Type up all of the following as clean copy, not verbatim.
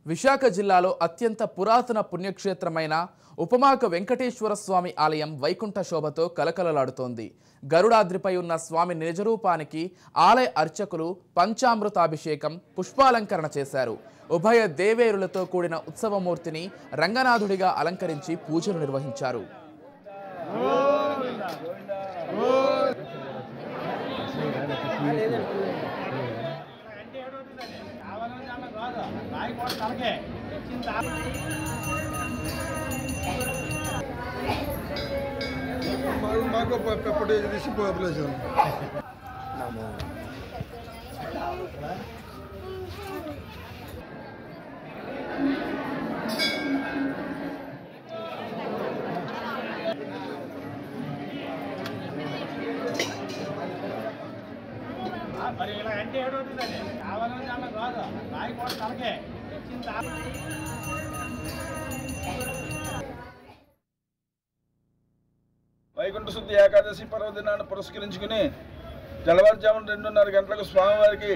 విశాఖ జిల్లాలో అత్యంత పురాతన పుణ్యక్షేత్రమైన ఉపమాక వెంకటేశ్వర స్వామి ఆలయం వైకుంఠ శోభతో కలకలలాడుతోంది. గరుడాద్రిపై ఉన్న స్వామి నిజరూపానికి ఆలయ అర్చకులు పంచామృతాభిషేకం, పుష్పాలంకరణ చేశారు. ఉభయ దేవేరులతో కూడిన ఉత్సవమూర్తిని రంగనాథుడిగా అలంకరించి పూజలు నిర్వహించారు. మాకు పెప్పటి తీసి పోయలేదు. మరి ఇలా అంటే ఏడవుతుందండి కావాలని అన్న కాదు రాయి కూడా తనకే వైకుంఠ శుద్ధి ఏకాదశి పర్వదినాన్ని పురస్కరించుకుని తెల్లవారుజామున 2:30 గంటలకు స్వామివారికి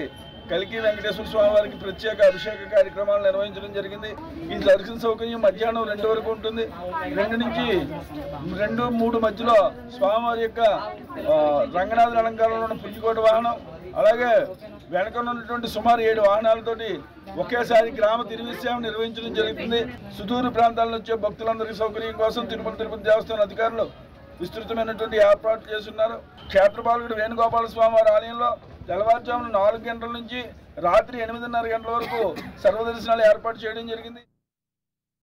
కలికి వెంకటేశ్వర స్వామివారికి ప్రత్యేక అభిషేక కార్యక్రమాలు నిర్వహించడం జరిగింది. ఈ దర్శన సౌకర్యం మధ్యాహ్నం 2 వరకు ఉంటుంది. 2 నుంచి 2-3 మధ్యలో స్వామివారి యొక్క రంగనాథుల అలంకారంలో ఉన్న పుంజికోట వాహనం, అలాగే వెనక ఉన్నటువంటి సుమారు 7 వాహనాలతోటి ఒకేసారి గ్రామ తిరువిసేవ నిర్వహించడం జరుగుతుంది. సుదూర ప్రాంతాల నుంచి భక్తులందరికీ సౌకర్యం కోసం తిరుపతి దేవస్థానం అధికారులు విస్తృతమైనటువంటి ఏర్పాట్లు చేస్తున్నారు. క్షేత్రపాలకుడు వేణుగోపాల స్వామి వారి ఆలయంలో తెల్లవారుజామున 4 గంటల నుంచి రాత్రి 8:30 గంటల వరకు సర్వదర్శనాలు ఏర్పాటు చేయడం జరిగింది.